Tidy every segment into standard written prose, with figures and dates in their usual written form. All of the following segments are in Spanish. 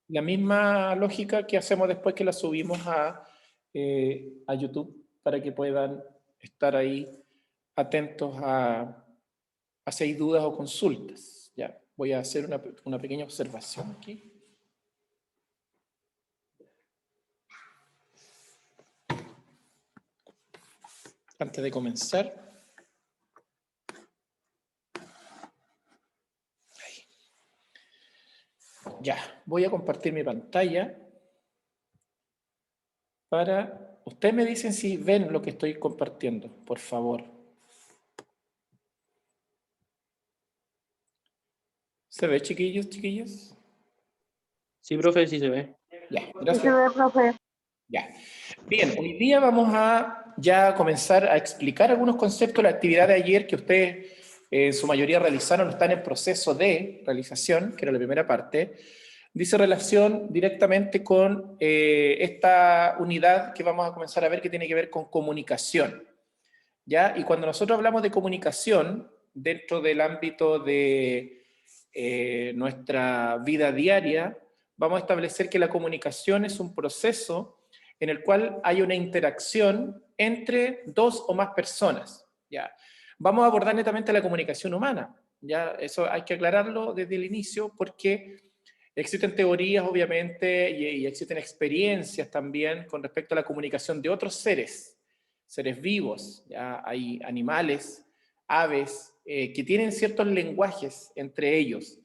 La misma lógica que hacemos después que la subimos a YouTube para que puedan estar ahí atentos a si hay dudas o consultas. Ya, voy a hacer una pequeña observación aquí. Antes de comenzar. Ahí. Ya, voy a compartir mi pantalla para... Ustedes me dicen si ven lo que estoy compartiendo, por favor. ¿Se ve, chiquillos, chiquillas? Sí, profe, sí se ve. Ya, Sí se gracias. ve, profe. Ya. Bien, hoy día vamos a ya comenzar a explicar algunos conceptos de la actividad de ayer que ustedes en su mayoría realizaron, están en proceso de realización, que era la primera parte. Dice relación directamente con esta unidad que vamos a comenzar a ver que tiene que ver con comunicación. ¿Ya? Y cuando nosotros hablamos de comunicación dentro del ámbito de nuestra vida diaria, vamos a establecer que la comunicación es un proceso en el cual hay una interacción entre dos o más personas. ¿Ya? Vamos a abordar netamente la comunicación humana. ¿Ya? Eso hay que aclararlo desde el inicio porque existen teorías, obviamente, y existen experiencias también con respecto a la comunicación de otros seres vivos. ¿Ya? Hay animales, aves, que tienen ciertos lenguajes entre ellos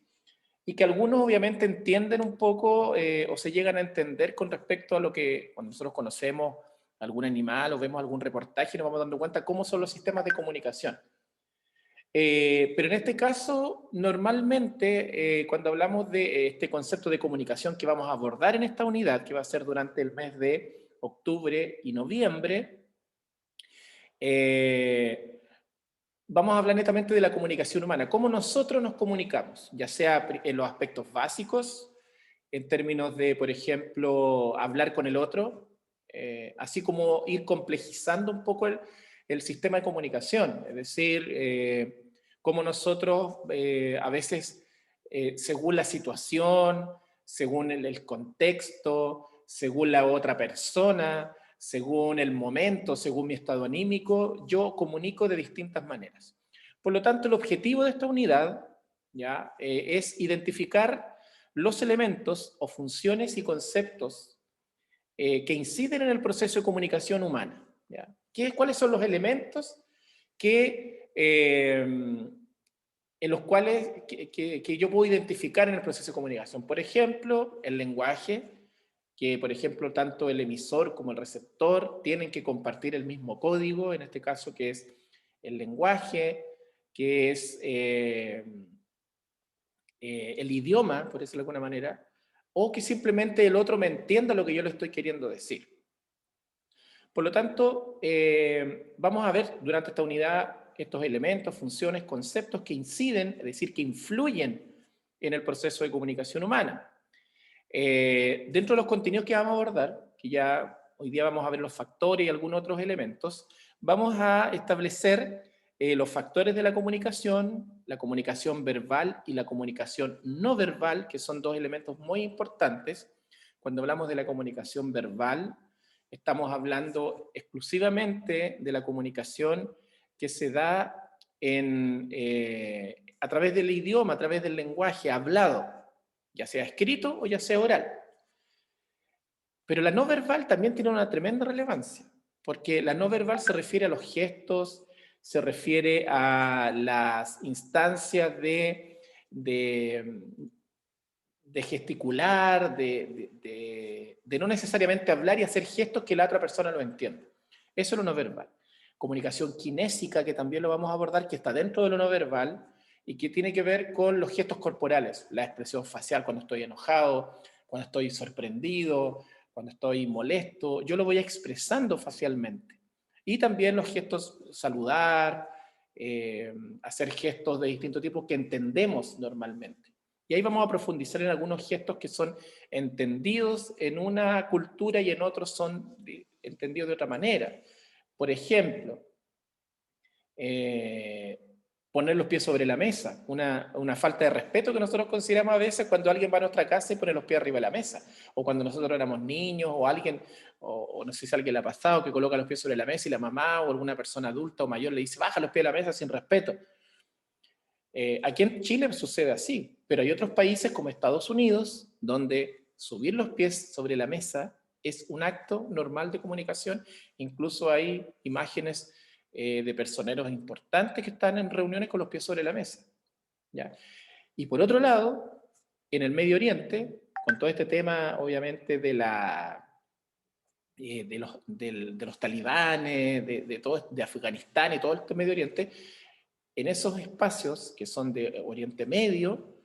y que algunos obviamente entienden un poco o se llegan a entender con respecto a lo que cuando nosotros conocemos algún animal o vemos algún reportaje nos vamos dando cuenta cómo son los sistemas de comunicación. Pero en este caso, normalmente, cuando hablamos de este concepto de comunicación que vamos a abordar en esta unidad, que va a ser durante el mes de octubre y noviembre, vamos a hablar netamente de la comunicación humana, cómo nosotros nos comunicamos, ya sea en los aspectos básicos, en términos de, por ejemplo, hablar con el otro, así como ir complejizando un poco el sistema de comunicación, es decir, cómo nosotros a veces, según la situación, según el contexto, según la otra persona, según el momento, según mi estado anímico, yo comunico de distintas maneras. Por lo tanto, el objetivo de esta unidad ¿ya? Es identificar los elementos o funciones y conceptos que inciden en el proceso de comunicación humana. ¿Ya? ¿Cuáles son los elementos en los cuales que yo puedo identificar en el proceso de comunicación? Por ejemplo, el lenguaje, que por ejemplo tanto el emisor como el receptor tienen que compartir el mismo código, en este caso que es el lenguaje, que es el idioma, por decirlo de alguna manera, o que simplemente el otro me entienda lo que yo le estoy queriendo decir. Por lo tanto, vamos a ver durante esta unidad estos elementos, funciones, conceptos que inciden, es decir, que influyen en el proceso de comunicación humana. Dentro de los contenidos que vamos a abordar, que ya hoy día vamos a ver los factores y algunos otros elementos, vamos a establecer los factores de la comunicación verbal y la comunicación no verbal, que son dos elementos muy importantes. Cuando hablamos de la comunicación verbal, estamos hablando exclusivamente de la comunicación que se da a través del idioma, a través del lenguaje hablado, ya sea escrito o ya sea oral. Pero la no verbal también tiene una tremenda relevancia, porque la no verbal se refiere a los gestos, se refiere a las instancias de gesticular, de no necesariamente hablar y hacer gestos que la otra persona no entienda. Eso es lo no verbal. Comunicación kinésica, que también lo vamos a abordar, que está dentro de lo no verbal y que tiene que ver con los gestos corporales, la expresión facial cuando estoy enojado, cuando estoy sorprendido, cuando estoy molesto, yo lo voy expresando facialmente. Y también los gestos saludar, hacer gestos de distintos tipos que entendemos normalmente. Y ahí vamos a profundizar en algunos gestos que son entendidos en una cultura y en otros son entendidos de otra manera. Por ejemplo, poner los pies sobre la mesa, una falta de respeto que nosotros consideramos a veces cuando alguien va a nuestra casa y pone los pies arriba de la mesa, o cuando nosotros éramos niños, o alguien, o no sé si a alguien le ha pasado, que coloca los pies sobre la mesa y la mamá o alguna persona adulta o mayor le dice, baja los pies de la mesa sin respeto. Aquí en Chile sucede así, pero hay otros países como Estados Unidos, donde subir los pies sobre la mesa es un acto normal de comunicación. Incluso hay imágenes de personeros importantes que están en reuniones con los pies sobre la mesa. ¿Ya? Y por otro lado, en el Medio Oriente, con todo este tema, obviamente, de los talibanes, de Afganistán y todo este Medio Oriente, en esos espacios que son de Oriente Medio,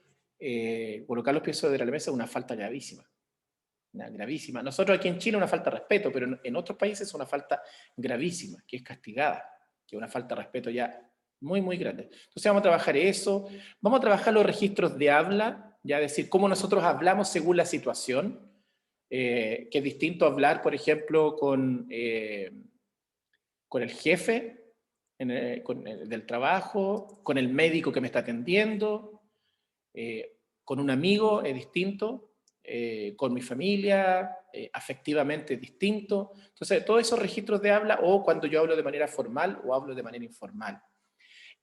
colocar los pies sobre la mesa es una falta gravísima. Gravísima. Nosotros aquí en Chile una falta de respeto, pero en otros países es una falta gravísima, que es castigada, que es una falta de respeto ya muy, muy grande. Entonces vamos a trabajar eso, vamos a trabajar los registros de habla, ya decir, cómo nosotros hablamos según la situación, que es distinto hablar, por ejemplo, con el jefe del trabajo, con el médico que me está atendiendo, con un amigo es distinto, con mi familia, afectivamente es distinto. Entonces, todos esos registros de habla, o cuando yo hablo de manera formal o hablo de manera informal.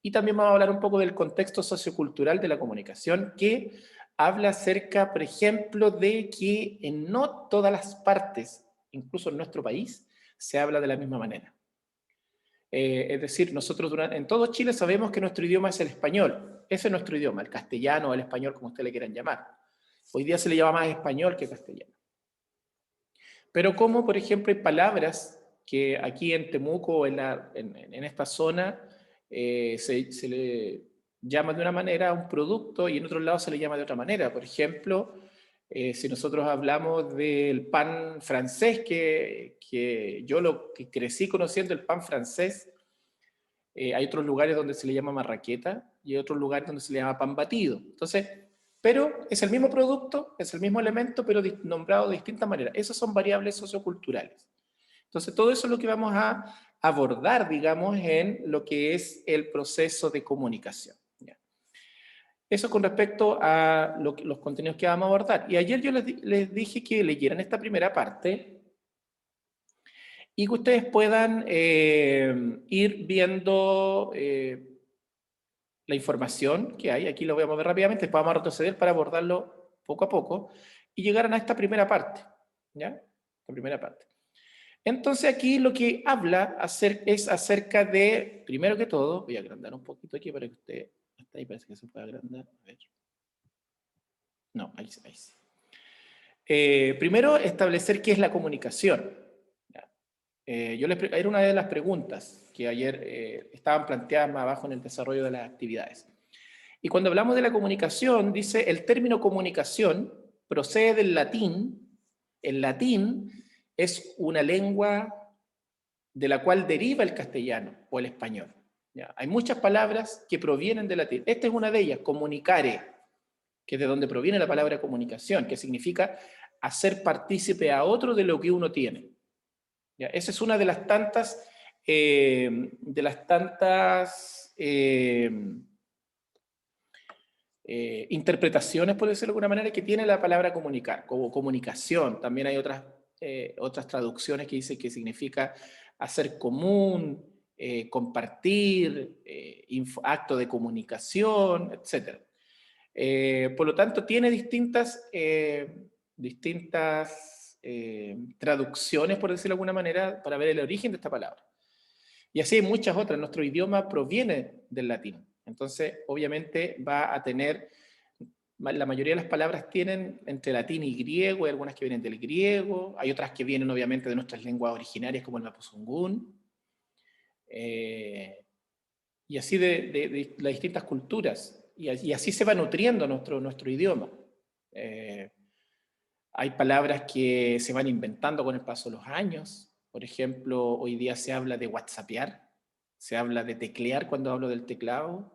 Y también vamos a hablar un poco del contexto sociocultural de la comunicación, que habla acerca, por ejemplo, de que en no todas las partes, incluso en nuestro país, se habla de la misma manera. Es decir, nosotros en todo Chile sabemos que nuestro idioma es el español. Ese es nuestro idioma, el castellano o el español, como ustedes le quieran llamar. Hoy día se le llama más español que castellano. Pero como, por ejemplo, hay palabras que aquí en Temuco, en esta zona, se le llama de una manera a un producto y en otros lados se le llama de otra manera. Por ejemplo, si nosotros hablamos del pan francés, que yo lo que crecí conociendo el pan francés, hay otros lugares donde se le llama marraqueta y hay otros lugares donde se le llama pan batido. Entonces, pero es el mismo producto, es el mismo elemento, pero nombrado de distintas maneras. Esas son variables socioculturales. Entonces, todo eso es lo que vamos a abordar, digamos, en lo que es el proceso de comunicación. ¿Ya? Eso con respecto a los contenidos que vamos a abordar. Y ayer yo les dije que leyeran esta primera parte y que ustedes puedan ir viendo la información que hay. Aquí lo voy a mover rápidamente, después vamos a retroceder para abordarlo poco a poco y llegar a esta primera parte. ¿Ya? La primera parte. Entonces aquí lo que habla es acerca de, primero que todo, voy a agrandar un poquito aquí para que usted, hasta ahí parece que se puede agrandar, a ver. No, ahí sí. Primero, establecer qué es la comunicación. Era una de las preguntas que ayer estaban planteadas más abajo en el desarrollo de las actividades. Y cuando hablamos de la comunicación, dice, el término comunicación procede del latín. El latín es una lengua de la cual deriva el castellano o el español. ¿Ya? Hay muchas palabras que provienen del latín. Esta es una de ellas, comunicare, que es de donde proviene la palabra comunicación, que significa hacer partícipe a otro de lo que uno tiene. ¿Ya? Esa es una de las tantas, interpretaciones, por decirlo de alguna manera, que tiene la palabra comunicar, como comunicación. También hay otras traducciones que dicen que significa hacer común, compartir, acto de comunicación, etc. Por lo tanto, tiene distintas traducciones, por decirlo de alguna manera, para ver el origen de esta palabra. Y así hay muchas otras. Nuestro idioma proviene del latín. Entonces, obviamente, va a tener, la mayoría de las palabras tienen entre latín y griego, hay algunas que vienen del griego, hay otras que vienen obviamente de nuestras lenguas originarias como el mapuzungún, y así de las distintas culturas. Y así se va nutriendo nuestro idioma. Hay palabras que se van inventando con el paso de los años. Por ejemplo, hoy día se habla de whatsappear, se habla de teclear cuando hablo del teclado,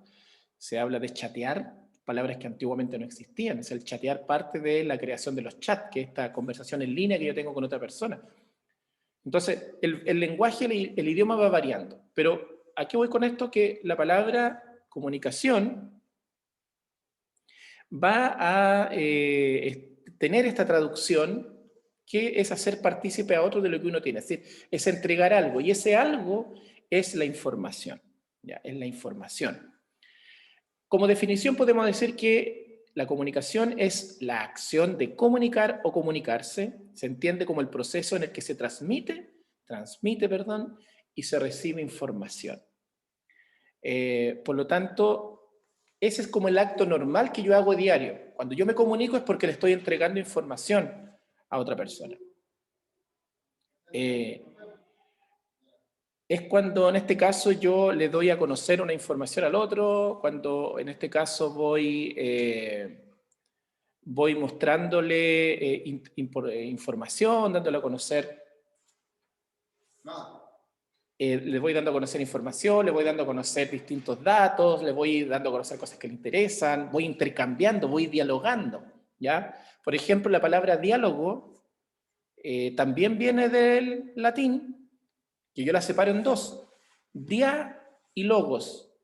se habla de chatear, palabras que antiguamente no existían. Es el chatear parte de la creación de los chats, que es esta conversación en línea que yo tengo con otra persona. Entonces, el lenguaje, el idioma va variando. Pero ¿a qué voy con esto? Que la palabra comunicación va a tener esta traducción que es hacer partícipe a otro de lo que uno tiene, es decir, es entregar algo, y ese algo es la información, ¿ya? Es la información. Como definición podemos decir que la comunicación es la acción de comunicar o comunicarse, se entiende como el proceso en el que se transmite, y se recibe información. Por lo tanto, ese es como el acto normal que yo hago diario. Cuando yo me comunico es porque le estoy entregando información a otra persona. Es cuando en este caso yo le doy a conocer una información al otro, cuando en este caso voy mostrándole información, dándole a conocer, le voy dando a conocer información, le voy dando a conocer distintos datos, le voy dando a conocer cosas que le interesan, voy intercambiando, voy dialogando, ¿ya? Por ejemplo, la palabra diálogo también viene del latín, que yo la separo en dos, dia y logos,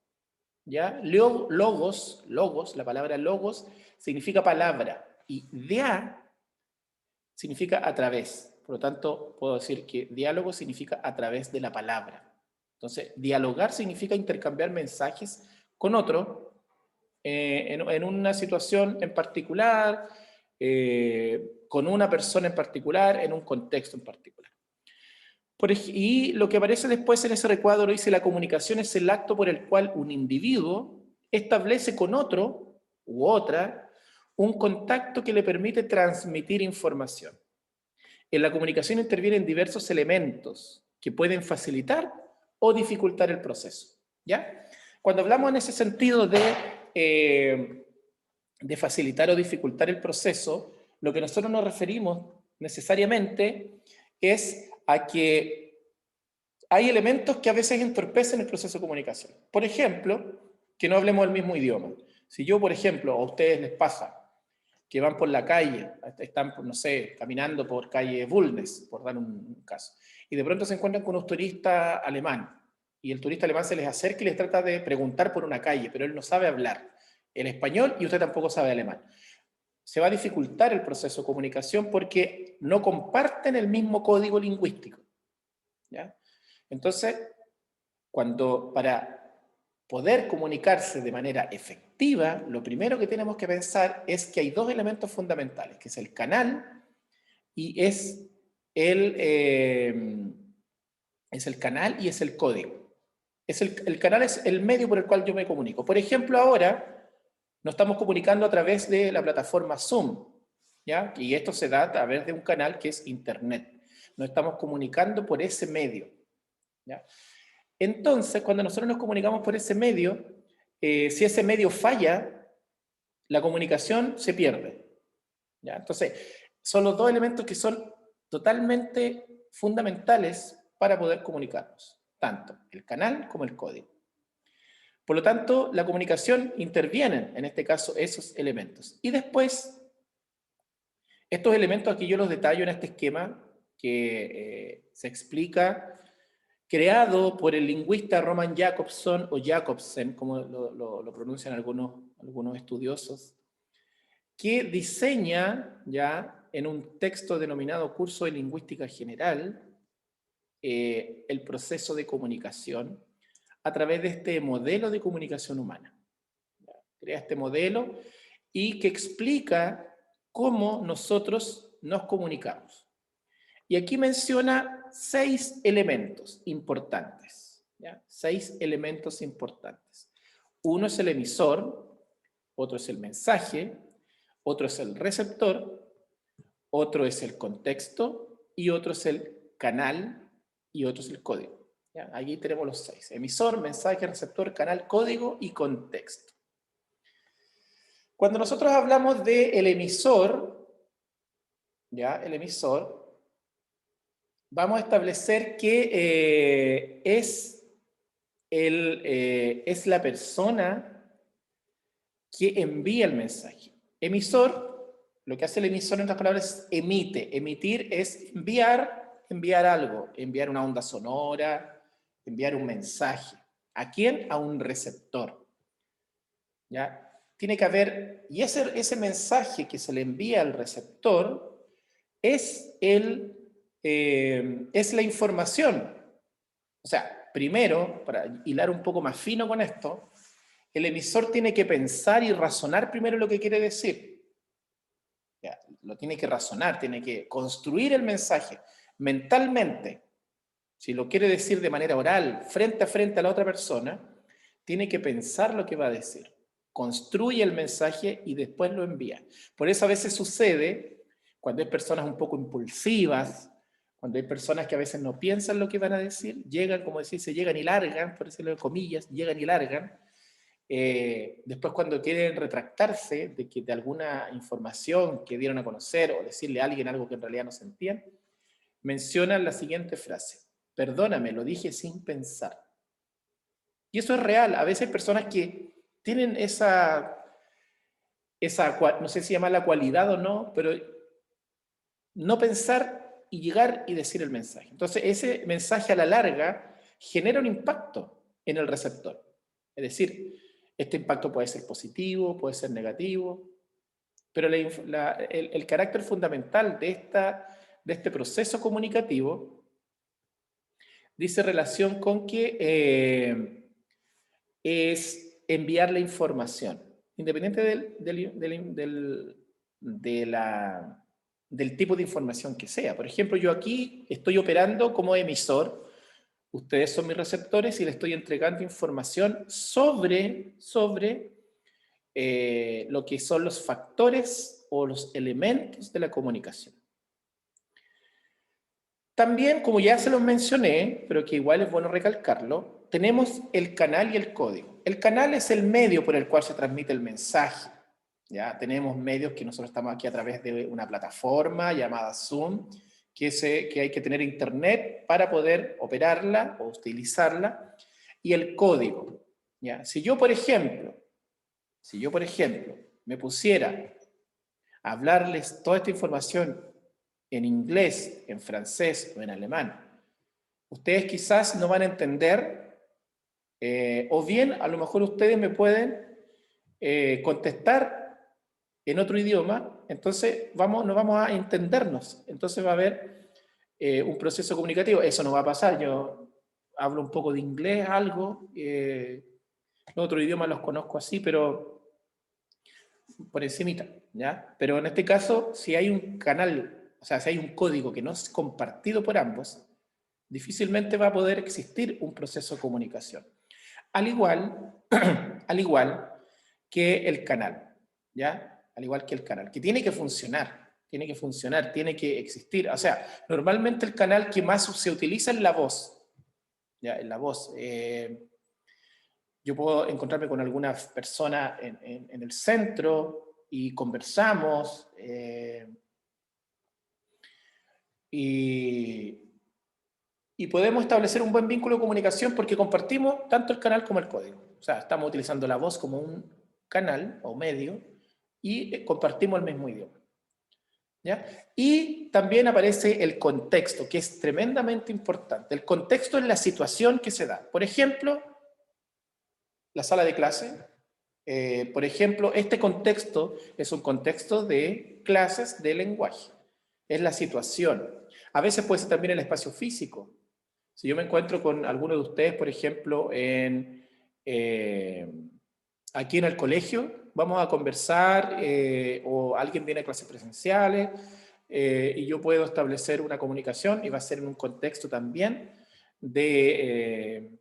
¿ya? Logos, la palabra logos significa palabra, y dia significa a través. Por lo tanto, puedo decir que diálogo significa a través de la palabra. Entonces, dialogar significa intercambiar mensajes con otro en una situación en particular, con una persona en particular, en un contexto en particular. Y lo que aparece después en ese recuadro dice: la comunicación es el acto por el cual un individuo establece con otro u otra un contacto que le permite transmitir información. En la comunicación intervienen diversos elementos que pueden facilitar o dificultar el proceso, ¿ya? Cuando hablamos en ese sentido de facilitar o dificultar el proceso, lo que nosotros nos referimos necesariamente es a que hay elementos que a veces entorpecen el proceso de comunicación. Por ejemplo, que no hablemos el mismo idioma. Si yo, por ejemplo, a ustedes les pasa que van por la calle, están, no sé, caminando por calle Bulnes, por dar un caso, y de pronto se encuentran con un turista alemán, y el turista alemán se les acerca y les trata de preguntar por una calle, pero él no sabe hablar el español y usted tampoco sabe alemán. Se va a dificultar el proceso de comunicación porque no comparten el mismo código lingüístico, ¿ya? Entonces, para poder comunicarse de manera efectiva, lo primero que tenemos que pensar es que hay dos elementos fundamentales, que es el canal y es el canal y es el código. El canal es el medio por el cual yo me comunico. Por ejemplo, ahora nos estamos comunicando a través de la plataforma Zoom, ¿ya? Y esto se da a través de un canal que es Internet. Nos estamos comunicando por ese medio, ¿ya? Entonces, cuando nosotros nos comunicamos por ese medio, si ese medio falla, la comunicación se pierde, ¿ya? Entonces, son los dos elementos que son totalmente fundamentales para poder comunicarnos, tanto el canal como el código. Por lo tanto, la comunicación interviene, en este caso, esos elementos. Y después, estos elementos aquí yo los detallo en este esquema que se explica, creado por el lingüista Roman Jakobson o Jacobsen, como lo pronuncian algunos estudiosos, que diseña ya en un texto denominado Curso de Lingüística General el proceso de comunicación a través de este modelo de comunicación humana. Crea este modelo y que explica cómo nosotros nos comunicamos. Y aquí menciona 6 elementos importantes, ¿ya? 6 elementos importantes. Uno es el emisor, otro es el mensaje, otro es el receptor, otro es el contexto y otro es el canal y otro es el código, ¿ya? Allí tenemos los 6. Emisor, mensaje, receptor, canal, código y contexto. Cuando nosotros hablamos del emisor, ¿ya? El emisor, vamos a establecer que es la persona que envía el mensaje. Emisor, lo que hace el emisor en otras palabras es emite. Emitir es enviar algo, enviar una onda sonora, enviar un mensaje. ¿A quién? A un receptor. ¿ya? Tiene que haber, y ese mensaje que se le envía al receptor es, es la información. O sea, primero, para hilar un poco más fino con esto, el emisor tiene que pensar y razonar primero lo que quiere decir. Ya, lo tiene que razonar, tiene que construir el mensaje mentalmente. Si lo quiere decir de manera oral, frente a la otra persona, tiene que pensar lo que va a decir. Construye el mensaje y después lo envía. Por eso a veces sucede, cuando hay personas un poco impulsivas, cuando hay personas que a veces no piensan lo que van a decir, llegan, como decirse, llegan y largan, por decirlo de comillas, llegan y largan. Después cuando quieren retractarse de alguna información que dieron a conocer o decirle a alguien algo que en realidad no sentían, mencionan la siguiente frase: perdóname, lo dije sin pensar. Y eso es real. A veces hay personas que tienen no sé si llamarla cualidad o no, pero no pensar y llegar y decir el mensaje. Entonces, ese mensaje a la larga genera un impacto en el receptor. Es decir, este impacto puede ser positivo, puede ser negativo, pero el carácter fundamental de este proceso comunicativo dice relación con que es enviar la información, independiente del tipo de información que sea. Por ejemplo, yo aquí estoy operando como emisor, ustedes son mis receptores y les estoy entregando información sobre lo que son los factores o los elementos de la comunicación. También, como ya se los mencioné, pero que igual es bueno recalcarlo, tenemos el canal y el código. El canal es el medio por el cual se transmite el mensaje. ¿Ya? Tenemos medios que nosotros estamos aquí a través de una plataforma llamada Zoom, que hay que tener internet para poder operarla o utilizarla, y el código. ¿Ya? Si yo, por ejemplo, me pusiera a hablarles toda esta información en inglés, en francés o en alemán, ustedes quizás no van a entender, o bien a lo mejor ustedes me pueden contestar en otro idioma, entonces no vamos a entendernos, entonces va a haber un proceso comunicativo. Eso no va a pasar. Yo hablo un poco de inglés, algo, otro idioma los conozco así, pero por encimita, ¿ya? Pero en este caso, si hay un canal, o sea, si hay un código que no es compartido por ambos, difícilmente va a poder existir un proceso de comunicación. Al igual, al igual que el canal, ¿ya? Al igual que el canal, que tiene que funcionar, tiene que existir. O sea, normalmente el canal que más se utiliza es la voz, ¿ya? En la voz. Yo puedo encontrarme con alguna persona en el centro y conversamos y podemos establecer un buen vínculo de comunicación porque compartimos tanto el canal como el código. O sea, estamos utilizando la voz como un canal o medio y compartimos el mismo idioma. ¿Ya? Y también aparece el contexto, que es tremendamente importante. El contexto es la situación que se da. Por ejemplo, la sala de clase. Por ejemplo, este contexto es un contexto de clases de lenguaje. Es la situación. A veces puede ser también el espacio físico. Si yo me encuentro con alguno de ustedes, por ejemplo, aquí en el colegio, vamos a conversar o alguien viene a clases presenciales y yo puedo establecer una comunicación y va a ser en un contexto también de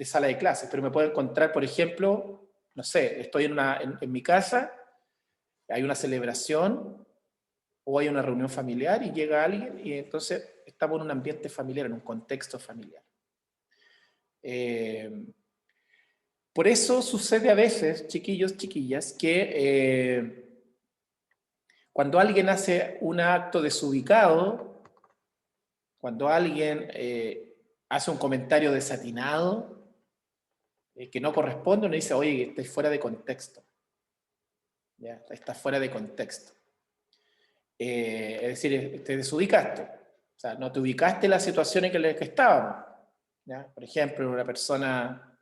sala de clases, pero me puedo encontrar, por ejemplo, no sé, estoy en mi casa, hay una celebración o hay una reunión familiar y llega alguien y entonces estamos en un ambiente familiar, en un contexto familiar. Por eso sucede a veces, chiquillos, chiquillas, que cuando alguien hace un acto desubicado, cuando alguien hace un comentario desatinado, que no corresponde, uno dice, oye, estás fuera de contexto. ¿Ya? Estás fuera de contexto. Es decir, te desubicaste. O sea, no te ubicaste en la situación en que estábamos. ¿Ya? Por ejemplo, una persona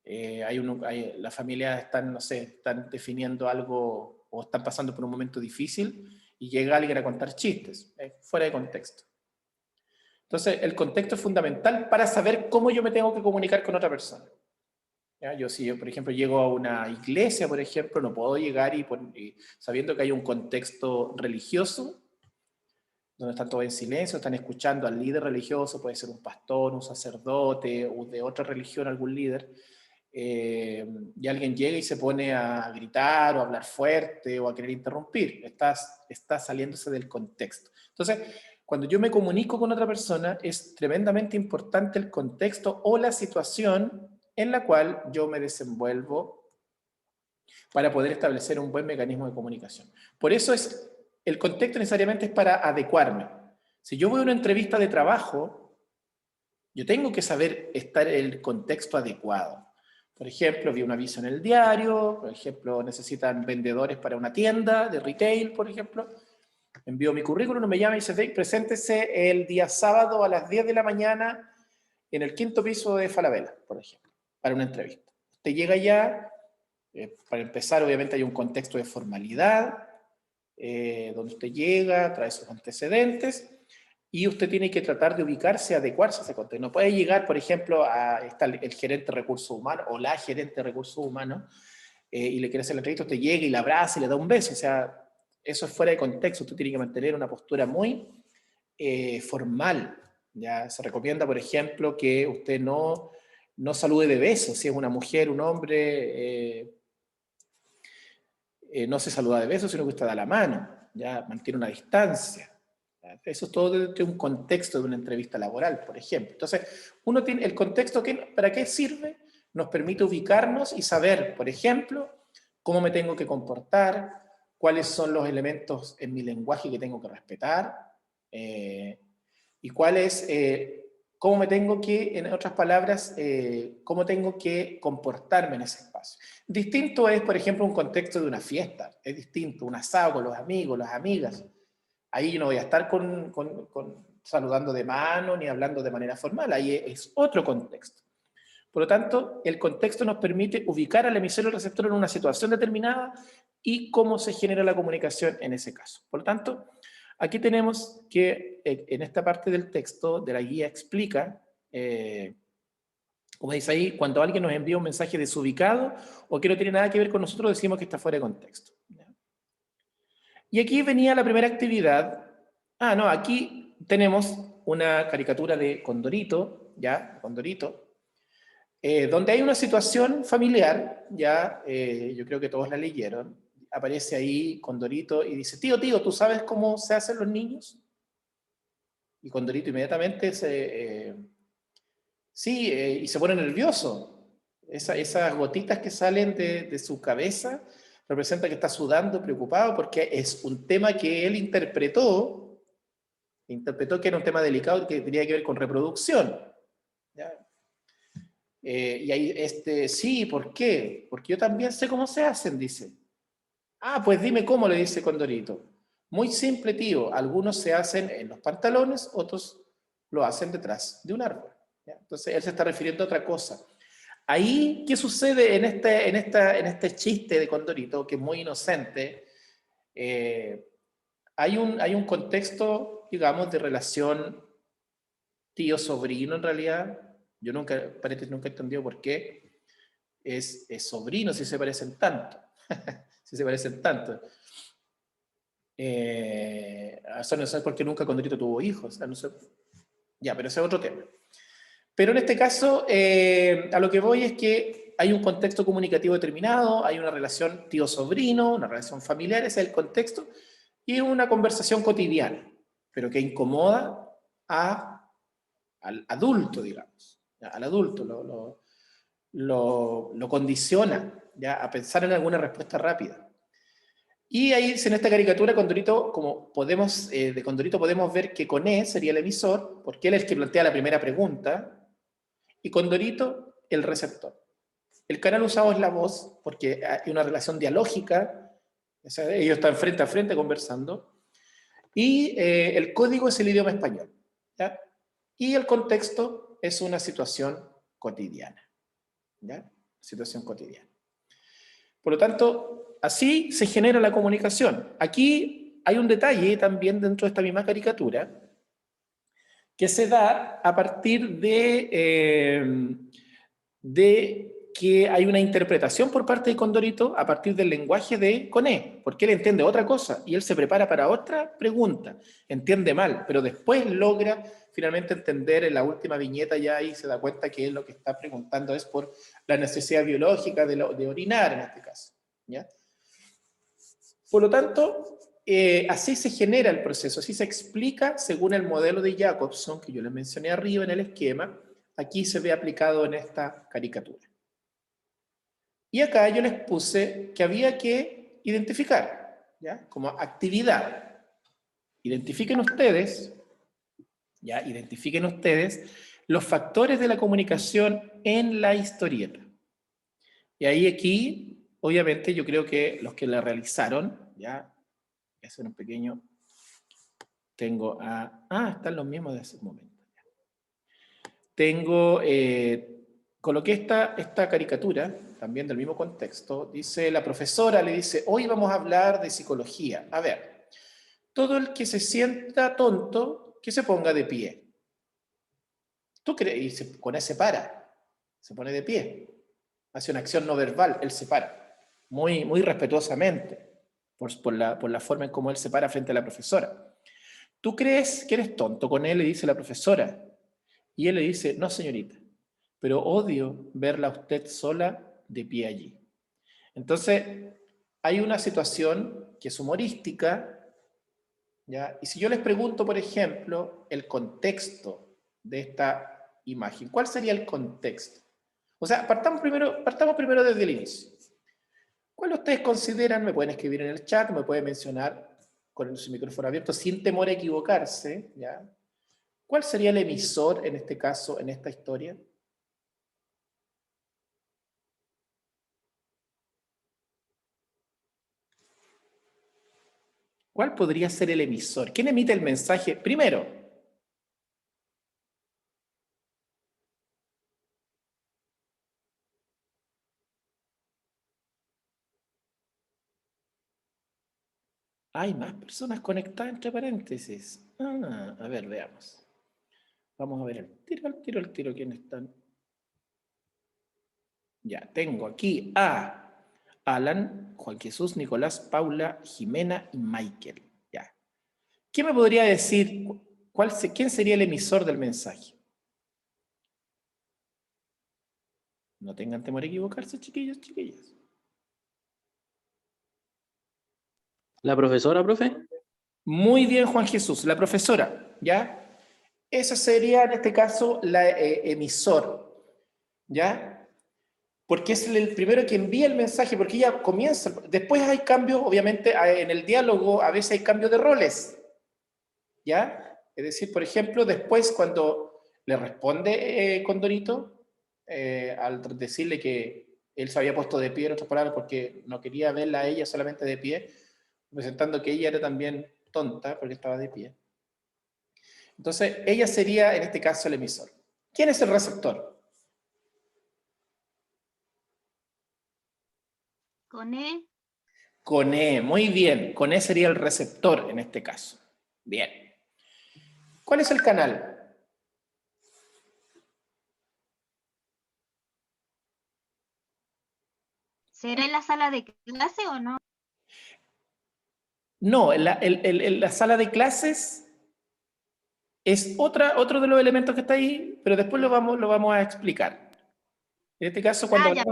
Las familias están, no sé, están definiendo algo o están pasando por un momento difícil y llega alguien a contar chistes, fuera de contexto. Entonces, el contexto es fundamental para saber cómo yo me tengo que comunicar con otra persona. ¿Ya? Si yo, por ejemplo, llego a una iglesia, por ejemplo, no puedo llegar y sabiendo que hay un contexto religioso, donde están todos en silencio, están escuchando al líder religioso, puede ser un pastor, un sacerdote, o de otra religión algún líder, y alguien llega y se pone a gritar o a hablar fuerte o a querer interrumpir. Está saliéndose del contexto. Entonces, cuando yo me comunico con otra persona, es tremendamente importante el contexto o la situación en la cual yo me desenvuelvo para poder establecer un buen mecanismo de comunicación. Por eso el contexto necesariamente es para adecuarme. Si yo voy a una entrevista de trabajo, yo tengo que saber estar en el contexto adecuado. Por ejemplo, vi un aviso en el diario, por ejemplo, necesitan vendedores para una tienda de retail, por ejemplo. Envío mi currículum, me llama y dice, preséntese el día sábado a las 10 de la mañana en el 5º piso de Falabella, por ejemplo, para una entrevista. Usted llega allá, para empezar, obviamente hay un contexto de formalidad, donde usted llega, trae sus antecedentes, y usted tiene que tratar de ubicarse, adecuarse a ese contexto. No puede llegar, por ejemplo, está el gerente de recursos humanos o la gerente de recursos humanos y le quiere hacer la entrevista, usted llega y la abraza y le da un beso. O sea, eso es fuera de contexto. Usted tiene que mantener una postura muy formal. Ya se recomienda, por ejemplo, que usted no salude de beso. Si es una mujer, un hombre, no se saluda de beso, sino que usted da la mano. Ya mantiene una distancia. Eso es todo desde un contexto de una entrevista laboral, por ejemplo. Entonces, uno tiene el contexto, ¿para qué sirve? Nos permite ubicarnos y saber, por ejemplo, cómo me tengo que comportar, cuáles son los elementos en mi lenguaje que tengo que respetar, y cómo me tengo que, en otras palabras, cómo tengo que comportarme en ese espacio. Distinto es, por ejemplo, un contexto de una fiesta, es distinto, un asado con los amigos, las amigas. Ahí yo no voy a estar saludando de mano ni hablando de manera formal, ahí es otro contexto. Por lo tanto, el contexto nos permite ubicar al emisor y al receptor en una situación determinada y cómo se genera la comunicación en ese caso. Por lo tanto, aquí tenemos que en esta parte del texto de la guía explica, como dice ahí, cuando alguien nos envía un mensaje desubicado o que no tiene nada que ver con nosotros, decimos que está fuera de contexto. Y aquí venía la primera actividad. No, aquí tenemos una caricatura de Condorito, ¿ya? Condorito, donde hay una situación familiar, ya, yo creo que todos la leyeron, aparece ahí Condorito y dice, tío, ¿tú sabes cómo se hacen los niños? Y Condorito inmediatamente y se pone nervioso. Esas gotitas que salen de su cabeza representa que está sudando, preocupado, porque es un tema que él interpretó que era un tema delicado que tenía que ver con reproducción. ¿Ya? Y ahí, sí, ¿por qué? Porque yo también sé cómo se hacen, dice. Pues dime cómo, le dice Condorito. Muy simple, tío. Algunos se hacen en los pantalones, otros lo hacen detrás de un árbol. ¿Ya? Entonces, él se está refiriendo a otra cosa. Ahí, ¿qué sucede en este chiste de Condorito, que es muy inocente? Hay un contexto, digamos, de relación tío-sobrino en realidad. Yo nunca he entendido por qué es sobrino si se parecen tanto. Si se parecen tanto. Eso no sé por qué nunca Condorito tuvo hijos. No sé. Ya, pero ese es otro tema. Pero en este caso, a lo que voy es que hay un contexto comunicativo determinado, hay una relación tío-sobrino, una relación familiar, ese es el contexto, y una conversación cotidiana, pero que incomoda al adulto, digamos. Al adulto, lo condiciona ya, a pensar en alguna respuesta rápida. Y ahí en esta caricatura, Condorito, de Condorito podemos ver que Coné sería el emisor, porque él es el que plantea la primera pregunta, y Condorito el receptor. El canal usado es la voz, porque hay una relación dialógica, o sea, ellos están frente a frente conversando, y el código es el idioma español, ¿ya? Y el contexto es una situación cotidiana, ¿ya? situación cotidiana. Por lo tanto, así se genera la comunicación. Aquí hay un detalle también dentro de esta misma caricatura que se da a partir de que hay una interpretación por parte de Condorito a partir del lenguaje de Coné, porque él entiende otra cosa y él se prepara para otra pregunta, entiende mal, pero después logra finalmente entender en la última viñeta ya y se da cuenta que él lo que está preguntando es por la necesidad biológica de orinar en este caso, ¿ya? Por lo tanto, así se genera el proceso, así se explica según el modelo de Jacobson, que yo les mencioné arriba en el esquema, aquí se ve aplicado en esta caricatura. Y acá yo les puse que había que identificar, ¿ya? Como actividad. Identifiquen ustedes, ¿ya? Identifiquen ustedes los factores de la comunicación en la historieta. Y ahí aquí, obviamente, yo creo que los que la realizaron, ¿ya? Voy a hacer un pequeño... Tengo a... Ah, están los mismos de hace un momento. Tengo... coloqué esta caricatura, también del mismo contexto. Dice, la profesora le dice, hoy vamos a hablar de psicología. A ver, todo el que se sienta tonto, que se ponga de pie. ¿Tú crees? Y con ese para. Se pone de pie. Hace una acción no verbal, él se para. Muy, muy respetuosamente, por la forma en cómo él se para frente a la profesora. ¿Tú crees que eres tonto con él? Le dice la profesora. Y él le dice, no señorita, pero odio verla a usted sola de pie allí. Entonces, hay una situación que es humorística, ¿ya? Y si yo les pregunto, por ejemplo, el contexto de esta imagen, ¿cuál sería el contexto? O sea, partamos primero desde el inicio. ¿Cuál ustedes consideran? Me pueden escribir en el chat, me pueden mencionar con su micrófono abierto, sin temor a equivocarse, ¿ya? ¿Cuál sería el emisor en este caso, en esta historia? ¿Cuál podría ser el emisor? ¿Quién emite el mensaje primero? Hay más personas conectadas entre paréntesis. Ah, a ver, veamos. Vamos a ver el tiro, ¿quiénes están? Ya, tengo aquí a Alan, Juan Jesús, Nicolás, Paula, Jimena y Michael. Ya. ¿Quién me podría decir quién sería el emisor del mensaje? No tengan temor a equivocarse, chiquillos, chiquillas. ¿La profesora, profe? Muy bien, Juan Jesús, la profesora, ¿ya? Esa sería, en este caso, la emisor, ¿ya? Porque es el primero que envía el mensaje, porque ella comienza, después hay cambios, obviamente, en el diálogo a veces hay cambios de roles, ¿ya? Es decir, por ejemplo, después cuando le responde Condorito, al decirle que él se había puesto de pie, en otras palabras, porque no quería verla a ella solamente de pie, presentando que ella era también tonta porque estaba de pie. Entonces, ella sería, en este caso, el emisor. ¿Quién es el receptor? Coné. Coné, muy bien. Coné sería el receptor en este caso. Bien. ¿Cuál es el canal? ¿Será en la sala de clase o no? No, la sala de clases es otro de los elementos que está ahí, pero después lo vamos a explicar. En este caso, Ya.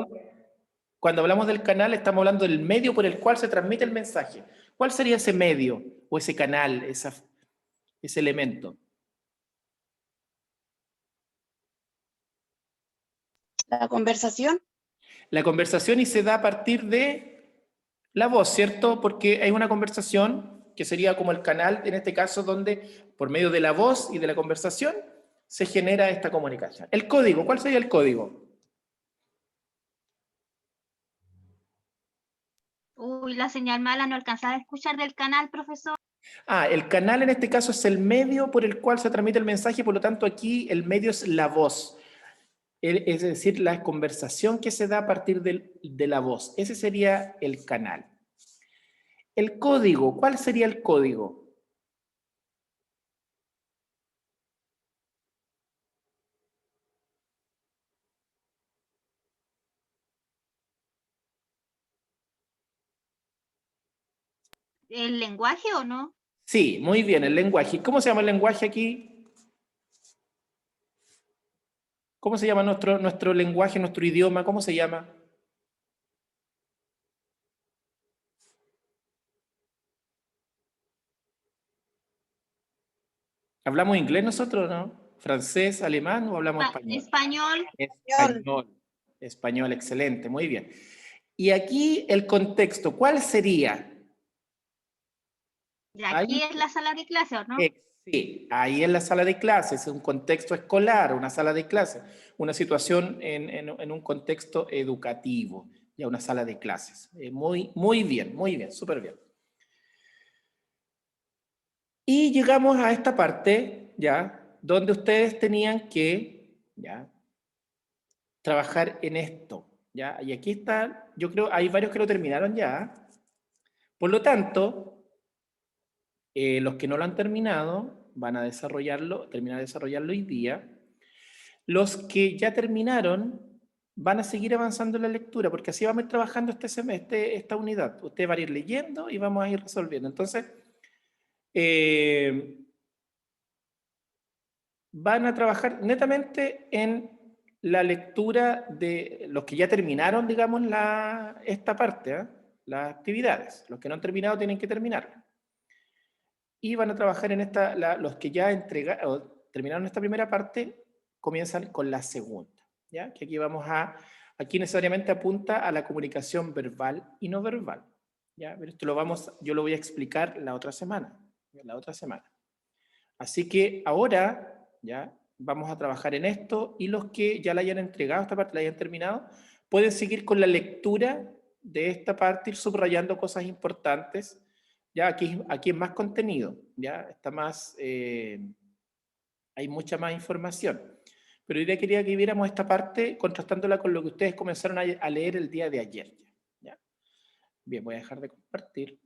cuando hablamos del canal, estamos hablando del medio por el cual se transmite el mensaje. ¿Cuál sería ese medio o ese canal, ese elemento? La conversación. La conversación y se da a partir de la voz, ¿cierto? Porque hay una conversación que sería como el canal, en este caso, donde por medio de la voz y de la conversación se genera esta comunicación. El código, ¿cuál sería el código? Uy, la señal mala, no alcanzaba a escuchar del canal, profesor. Ah, el canal en este caso es el medio por el cual se transmite el mensaje, por lo tanto aquí el medio es la voz. Es decir, la conversación que se da a partir de la voz. Ese sería el canal. El código, ¿cuál sería el código? ¿El lenguaje o no? Sí, muy bien, el lenguaje. ¿Cómo se llama el lenguaje aquí? ¿Cómo se llama nuestro lenguaje, nuestro idioma? ¿Cómo se llama? ¿Hablamos inglés nosotros, no? ¿Francés, alemán o hablamos español? Español. Español. Español, excelente, muy bien. Y aquí el contexto, ¿cuál sería? De aquí es la sala de clase, ¿o no? Sí, ahí en la sala de clases, un contexto escolar, una sala de clases, una situación en un contexto educativo, ya una sala de clases. Muy bien, súper bien. Y llegamos a esta parte, ya, donde ustedes tenían que, ya, trabajar en esto, ya. Y aquí está, yo creo, hay varios que lo terminaron ya. Por lo tanto, los que no lo han terminado van a terminar de desarrollarlo hoy día. Los que ya terminaron van a seguir avanzando en la lectura, porque así vamos a ir trabajando este semestre, esta unidad. Ustedes van a ir leyendo y vamos a ir resolviendo. Entonces, van a trabajar netamente en la lectura de los que ya terminaron, digamos, esta parte, ¿eh? Las actividades. Los que no han terminado tienen que terminar. Y van a trabajar en los que ya terminaron esta primera parte, comienzan con la segunda, ¿ya? Que aquí necesariamente apunta a la comunicación verbal y no verbal, ¿ya? Pero esto yo lo voy a explicar la otra semana, Así que ahora, ¿ya? Vamos a trabajar en esto y los que ya la hayan entregado, esta parte la hayan terminado, pueden seguir con la lectura de esta parte, ir subrayando cosas importantes. Ya aquí es más contenido, ya está más, hay mucha más información. Pero hoy día quería que viéramos esta parte contrastándola con lo que ustedes comenzaron a leer el día de ayer. ¿Ya? Bien, voy a dejar de compartir.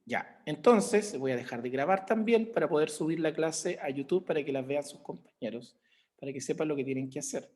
Ya, entonces voy a dejar de grabar también para poder subir la clase a YouTube para que las vean sus compañeros, para que sepan lo que tienen que hacer.